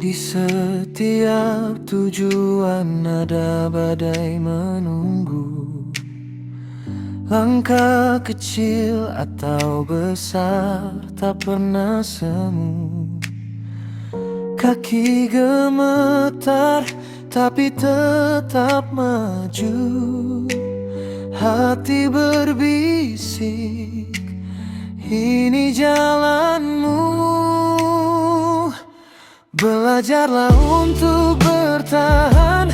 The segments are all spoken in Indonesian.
Di setiap tujuan ada badai menunggu. Langkah kecil atau besar tak pernah semu. Kaki gemetar tapi tetap maju. Hati berbisik, ini jalanmu. Belajarlah untuk bertahan,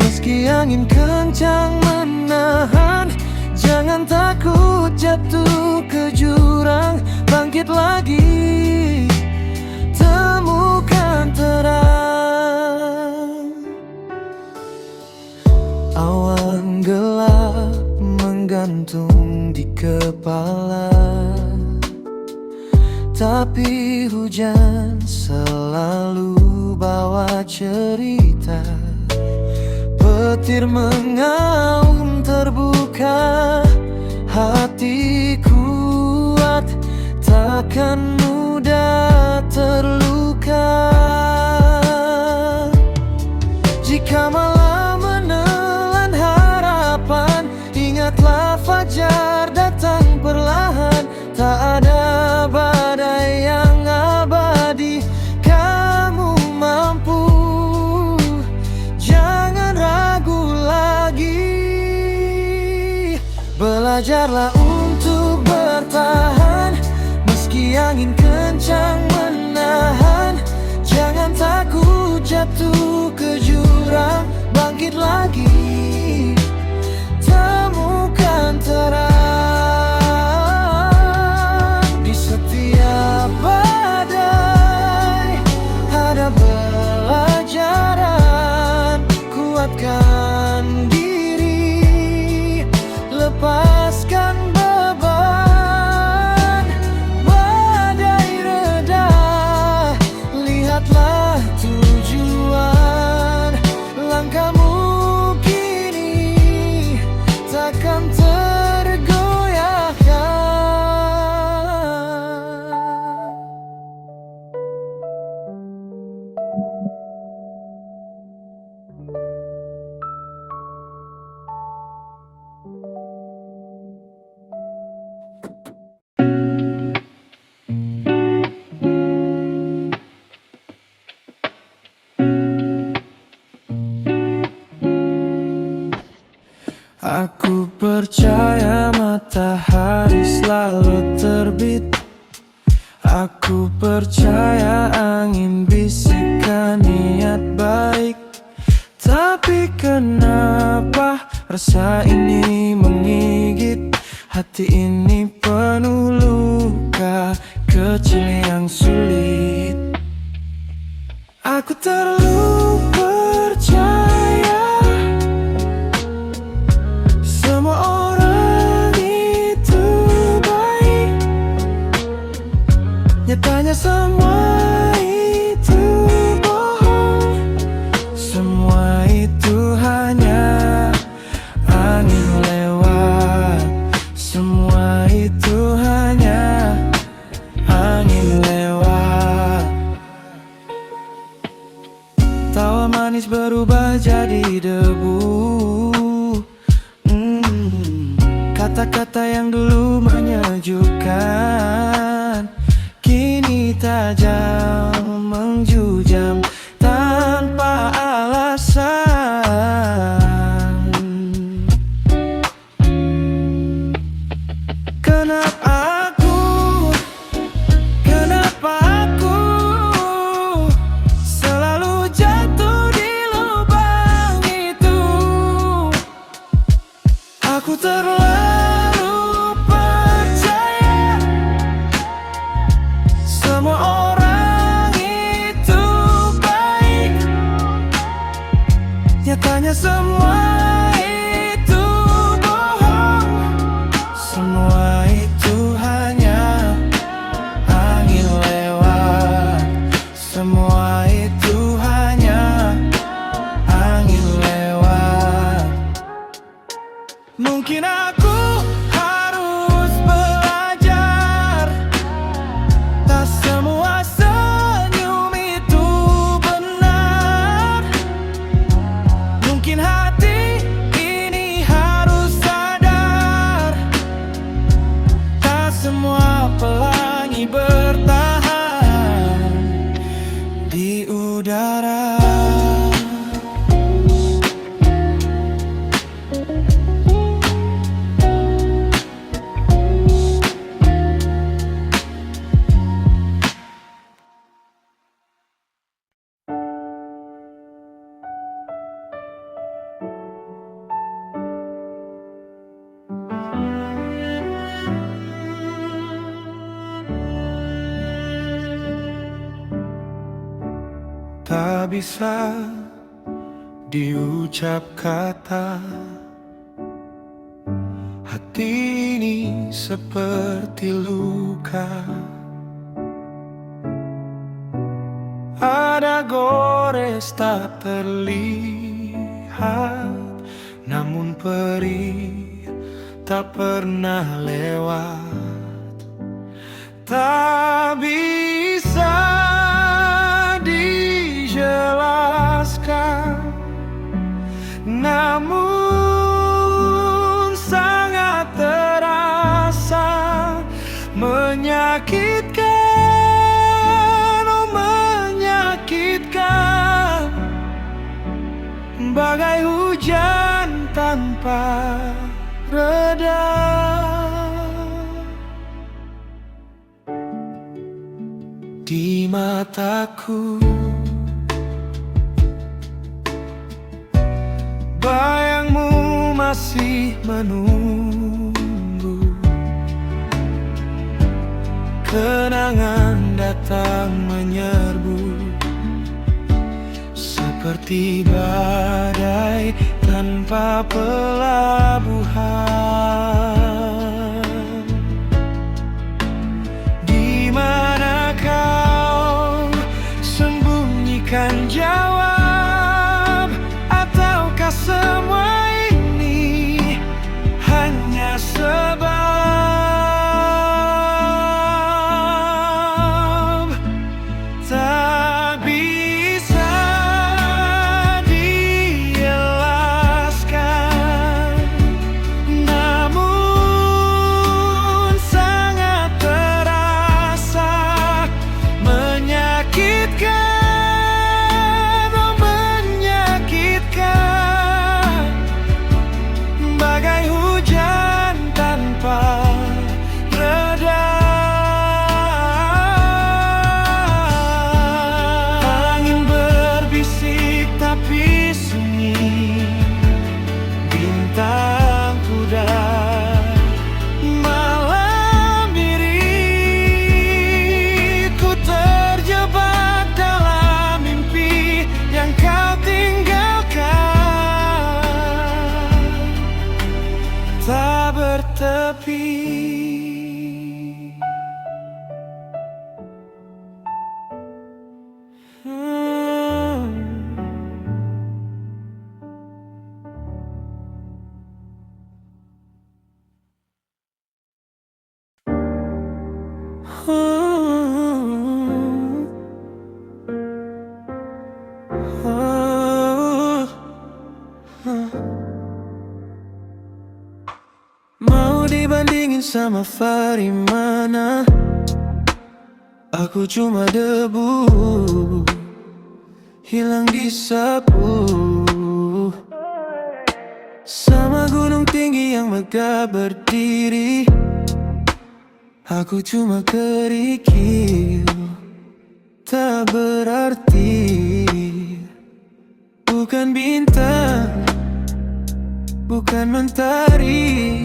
meski angin kencang menahan. Jangan takut jatuh ke jurang, bangkit lagi, temukan terang. Awan gelap menggantung di kepala, tapi hujan selalu bawa cerita. Petir mengaum terbuka, hati kuat takkan mudah terluka. Jika malam menelan harapan, ingatlah fajar datang perlahan. Tak ada badai yang abadi, kamu mampu. Jangan ragu lagi. Belajarlah untuk bertahan, meski angin kencang menahan. Jangan takut jatuh ke jurang, bangkit lagi, temukan terang. Kuatkan diri, lepaskan beban. Badai reda, lihatlah tujuan. Langkahmu kini takkan tergoyahkan. Aku percaya matahari selalu terbit. Aku percaya angin bisikan niat baik. Tapi kenapa rasa ini menggigit? Hati ini penuh luka kecil yang sulit. Aku terlalu percaya semua orang itu baik. Nyatanya semua itu bohong. Semua itu hanya angin lewat. Semua itu hanya angin lewat. Tawa manis berubah jadi debu. Kata-kata yang dulu menyejukkan kini tajam menjujam tanpa alasan. Kenapa aku selalu jatuh di lubang itu? Aku terlalu percaya semua orang itu baik. Nyatanya semua itu bohong. Semua itu hanya angin lewat. Semua itu hanya angin lewat. Mungkin aku harus belajar, tak semua senyum itu benar. di udara. Tak bisa diucap kata, hati ini seperti luka. Ada gores tak terlihat, namun perih tak pernah lewat. Tak bisa dijelaskan, namun sangat terasa menyakitkan, oh menyakitkan. Bagai hujan tanpa reda, di mataku bayangmu masih menunggu. Kenangan datang menyerbu seperti badai tanpa pelabuhan. Di mana kau sembunyikan jawab, ataukah semua ini hanya sebab tak bisa dijelaskan, namun sangat terasa menyakitkan, oh menyakitkan. Bagai hujan tanpa reda, angin berbisik tapi sunyi, bintang pudar, malam diriku terjebak dalam mimpi yang kau tinggalkan, tak bertepi. Mau dibandingin sama Farimana, aku cuma debu, hilang disapu. Sama gunung tinggi yang megah berdiri, aku cuma kerikil, tak berarti. Bukan bintang, bukan mentari,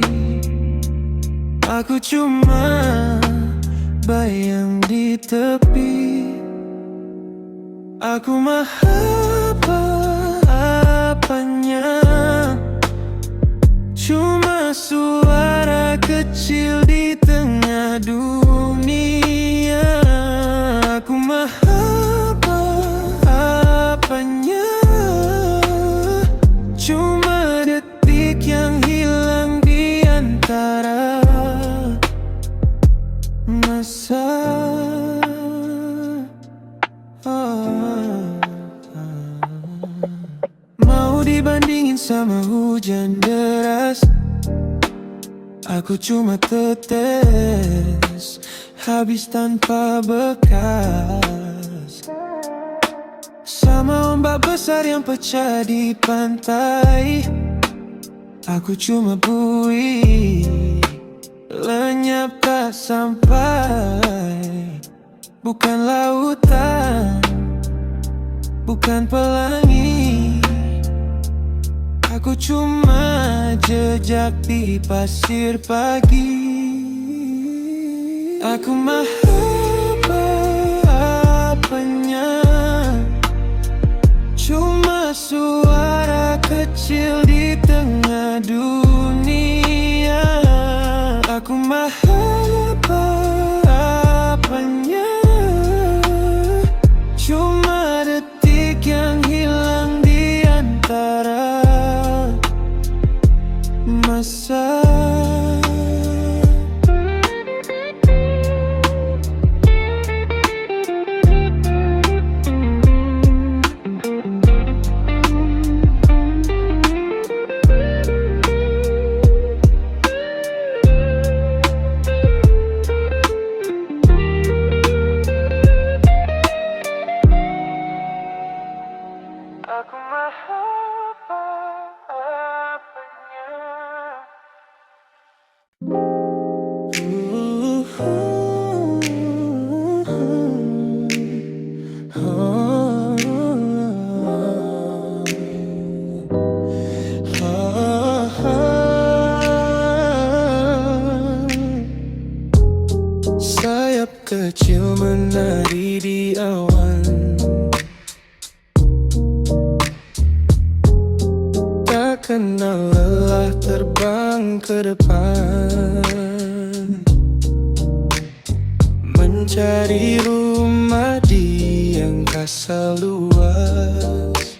aku cuma bayang di tepi. Aku mah apa-apanya, cuma suara kecil di tengah dunia. Aku mah apa-apanya, cuma detik yang hilang di antara masa. Mau dibandingin sama hujan deras, aku cuma tetes, habis tanpa bekas. ombak besar yang pecah di pantai. Aku cuma buih, lenyap tak sampai. Bukan lautan, bukan pelangi. Aku cuma jejak di pasir pagi. Aku maha apa-apanya, cuma suara kecil di tengah dunia. Aku maha apa-apanya, cuma detik yang hilang di antara masa. Aku maha apa-apanya. Sayap kecil menari di awan, tak kenal lelah terbang ke depan, mencari rumah di angkasa luas.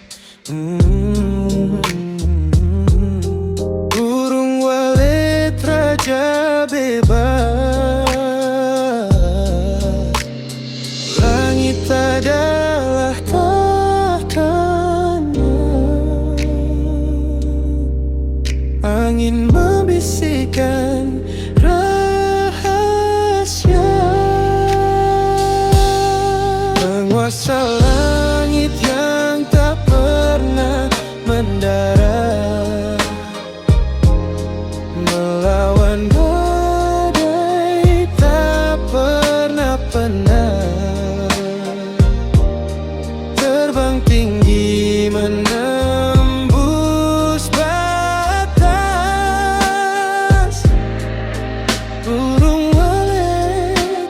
Burung walet raja bebas, langit adalah tahtanya. Angin membisikkan rahasia, menguasa langit yang tak pernah mendarat, melawan badai tak pernah penat, terbang tinggi menembus batas. Burung walet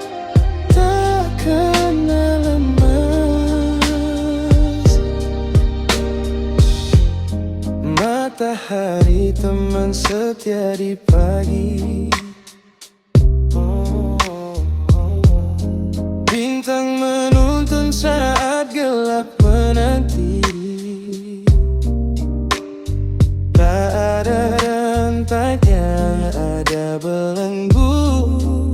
tak kenal lemas, matahari teman setia di pagi. Bintang menuntun saat gelap menanti, tak ada rantai, tak ada belenggu.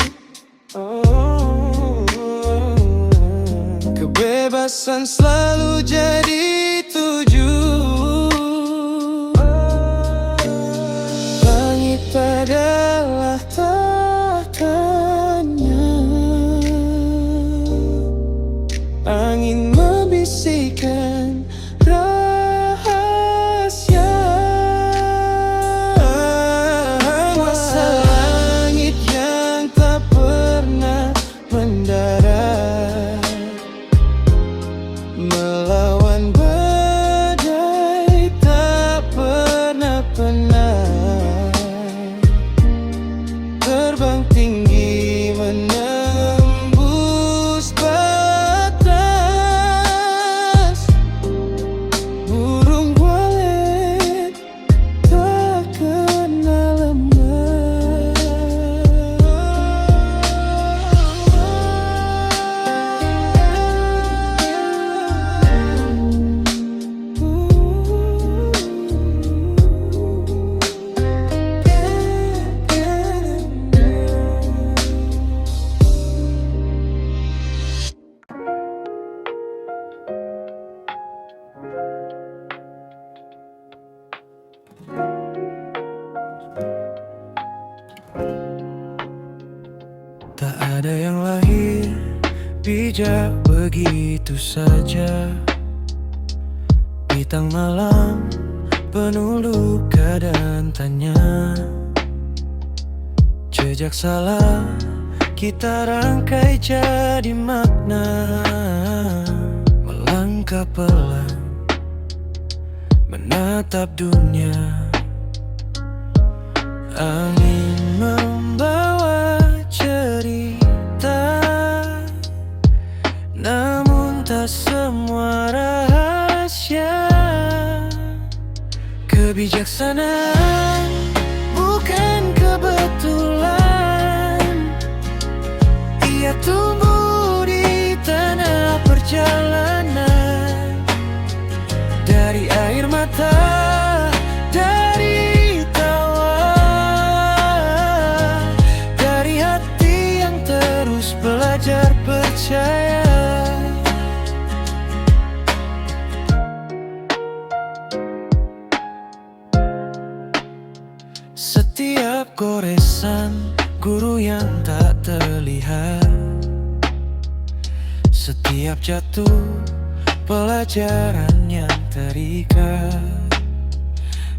Kebebasan selalu jadi tujuan. Langit adalah tahtanya, angin membisikkan rahasia. Kuasa langit yang tak pernah mendarat, melawan badai tak pernah penat, terbang tinggi menembus batas. Burung walet tak kenal lemas. Tak ada yang lahir bijak begitu saja, Bintang malam penuh luka dan tanya. Jejak salah kita rangkai jadi makna. Melangkah pelan menatap dunia. Angin membawa cerita, namun tak semua rahasia. Kebijaksanaan bukan kebetulan, ia tumbuh di tanah perjalanan. Dari air mata, dari tawa, dari hati yang terus belajar percaya. Setiap goresan guru yang tak terlihat, setiap jatuh pelajaran yang terikat.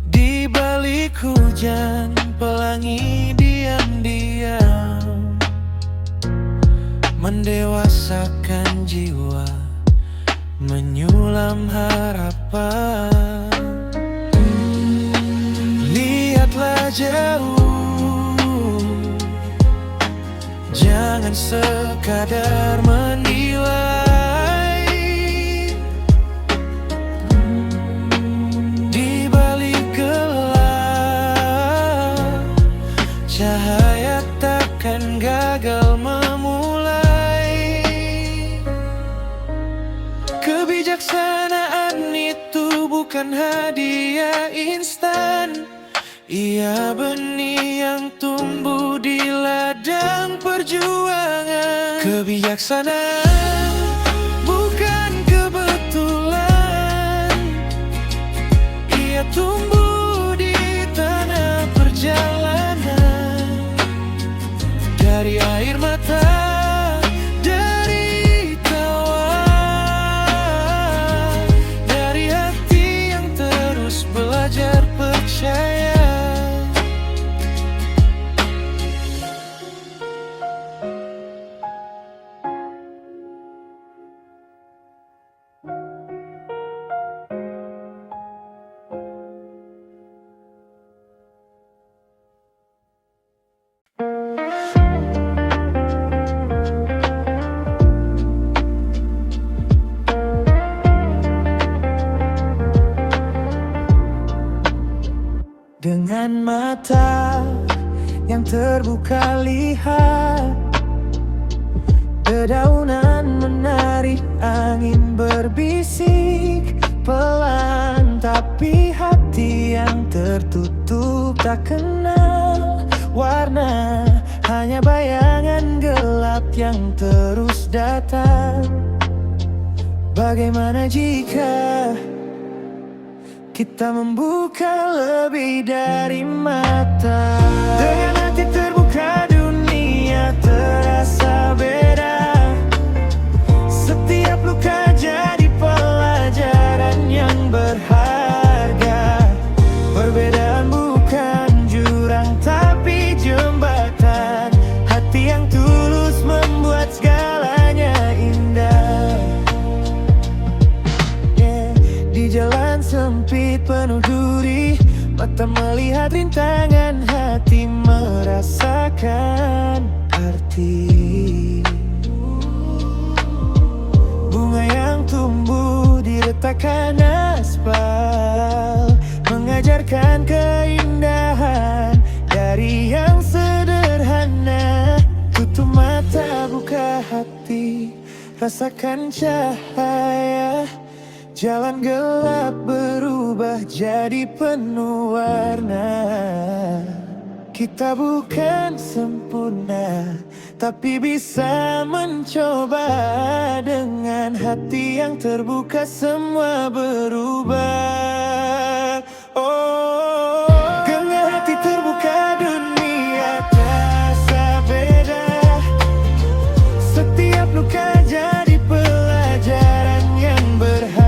Di balik hujan pelangi diam-diam mendewasakan jiwa, menyulam harapan. Lihatlah jauh, jangan sekadar menilai. Di balik gelap, cahaya takkan gagal memulai. Kebijaksanaan itu bukan hadiah instan, ia benih yang tumbuh di ladang perjuangan. Kebijaksanaan bukan kebetulan, ia tumbuh di tanah perjalanan. Dari air mata, dari tawa, dari hati yang terus belajar percaya. Dengan mata yang terbuka lihat, dedaunan menarik, angin berbisik pelan. Tapi hati yang tertutup tak kenal warna, hanya bayangan gelap yang terus datang. Bagaimana jika kita membuka lebih dari mata? Dengan hati terbuka dunia terasa beda. Setiap luka jadi pelajaran yang berharga. Perbedaan bukan jurang tapi jembatan. Hati yang tulus membuat segalanya indah. Di jalan sempit penuh duri, mata melihat rintangan, hati merasakan arti. Bunga yang tumbuh di retakan aspal mengajarkan keindahan dari yang sederhana. Tutup mata, buka hati, rasakan cahaya. Jalan gelap berubah jadi penuh warna. Kita bukan sempurna, tapi bisa mencoba. Dengan hati yang terbuka semua berubah. Oh, dengan hati terbuka dunia terasa beda. Setiap luka jadi pelajaran yang berharga.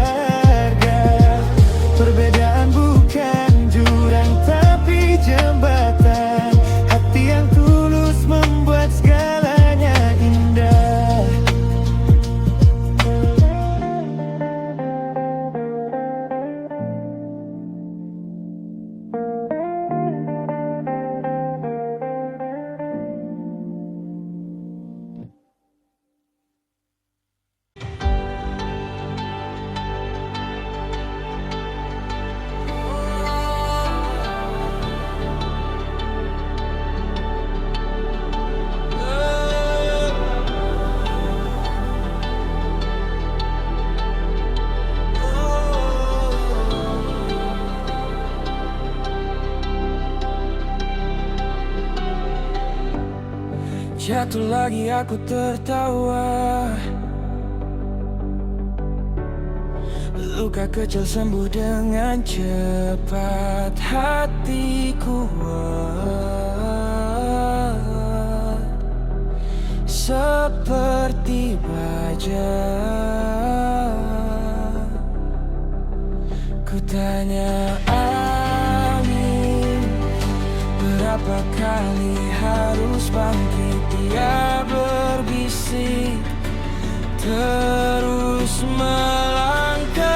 satu lagi aku tertawa. Luka kecil sembuh dengan cepat, hati kuat seperti baja. Ku tanya angin, berapa kali harus bangkit? Dia berbisik, terus melangkah.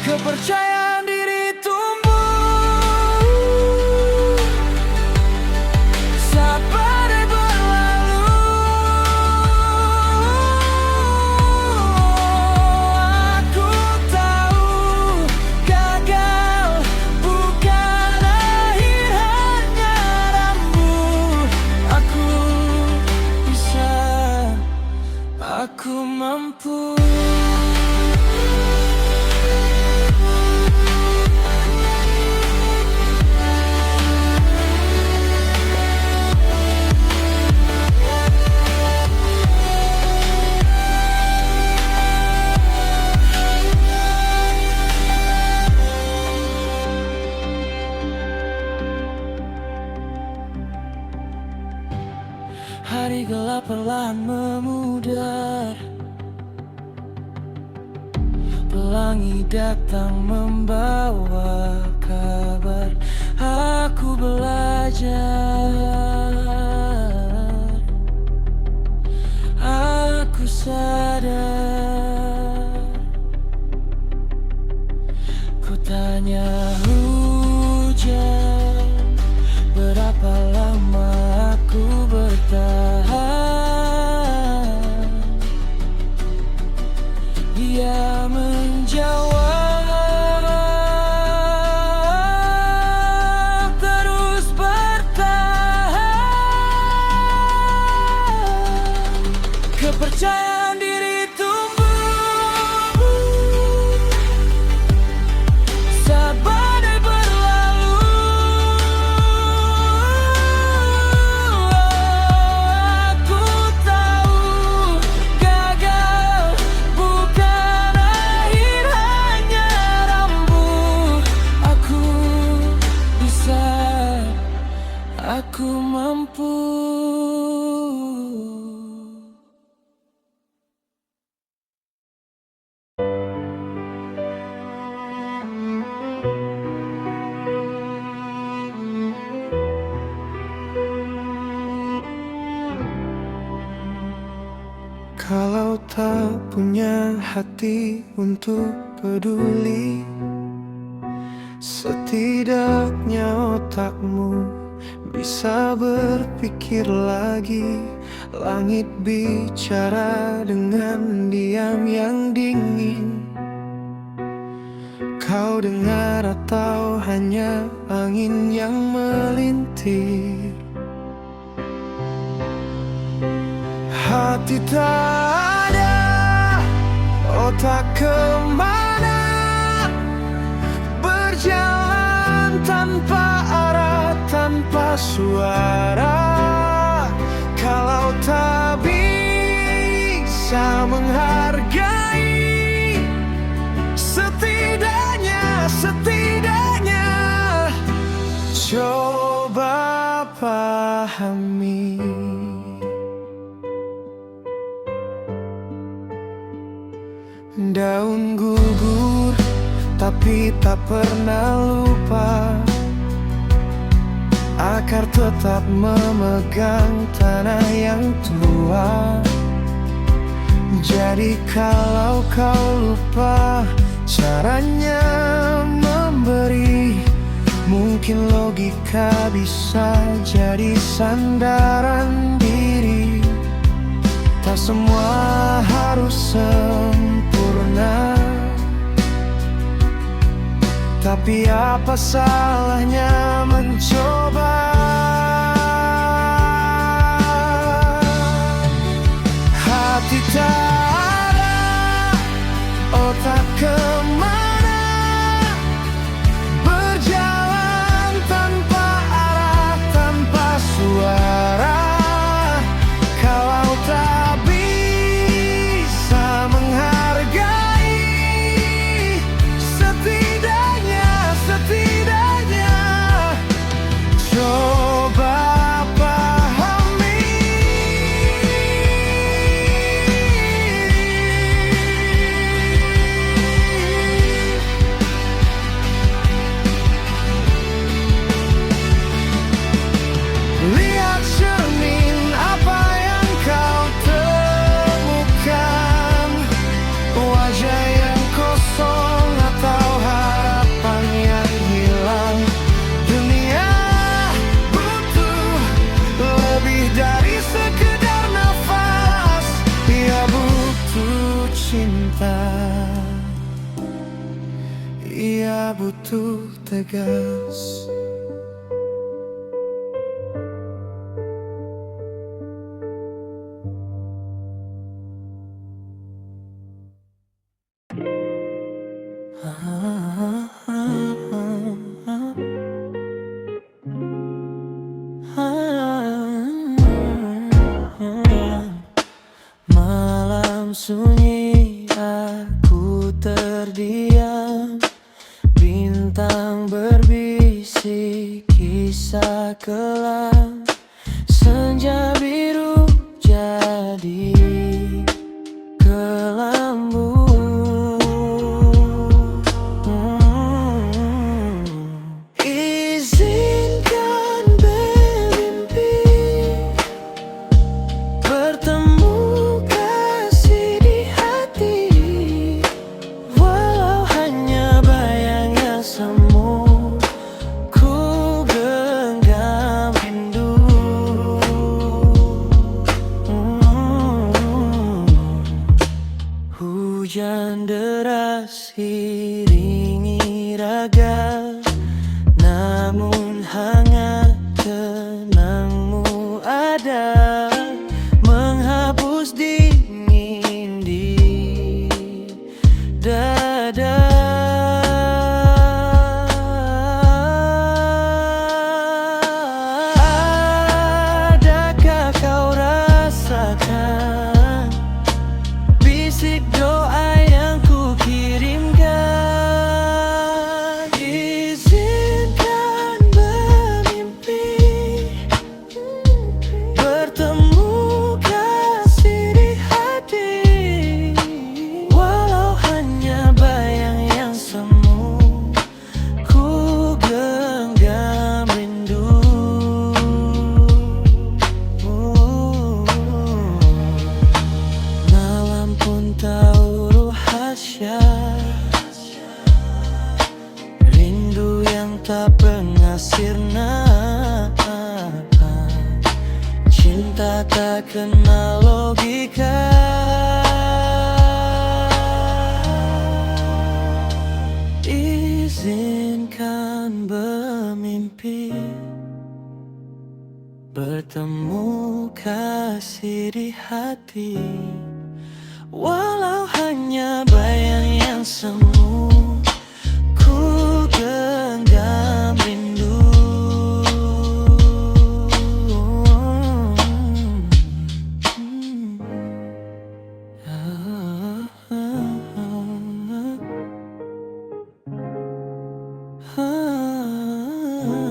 Kepercayaan diri tumbuh saat badai berlalu. Aku tahu gagal bukan akhir, hanya rambu. Aku bisa, aku mampu. Hari gelap perlahan memudar, pelangi datang membawa kabar. Aku belajar, aku sadar. Ku tanya hujan, berapa lama aku bertahan? Dia menjawab, terus bertahan. Kepercayaan diri tumbuh saat badai berlalu. Aku tahu gagal bukan akhir, hanya rambu. Aku bisa, aku mampu. Kalau tak punya hati untuk peduli, setidaknya otakmu bisa berpikir lagi. Langit bicara dengan diam yang dingin. Kau dengar atau hanya angin yang melintir? Hati tak ada, otak kemana? Berjalan tanpa arah, tanpa suara. Kalau tak bisa menghargai, setidaknya coba pahami. Daun gugur, tapi tak pernah lupa. Akar tetap memegang tanah yang tua. Jadi kalau kau lupa caranya memberi, mungkin logika bisa jadi sandaran diri. Tak semua harus sempurna, tapi apa salahnya mencoba? Hati tak ada, otak butuh tegas. Malam sunyi aku terdiam, bintang berbisik kisah kelam, senja biru jadi kelambu. Izinkan bermimpi, bertemu kasih di hati, walau hanya bayang yang semu, ku genggam rindu. Hujan deras iringi raga, namun hangat tenangmu ada, menghapus dingin di dada. Adakah kau rasakan bisik doa yang ku kirimkan? Izinkan bermimpi, bertemu kasih di hati, walau hanya bayang yang semu, ku genggam rindu. Malam pun tahu rahasia, rindu yang tak pernah sirna. Cinta tak kenal logika. Izinkan bermimpi, bertemu kasih di hati, walau hanya bayang yang semu, ku genggam rindu. Ah, ah, ah.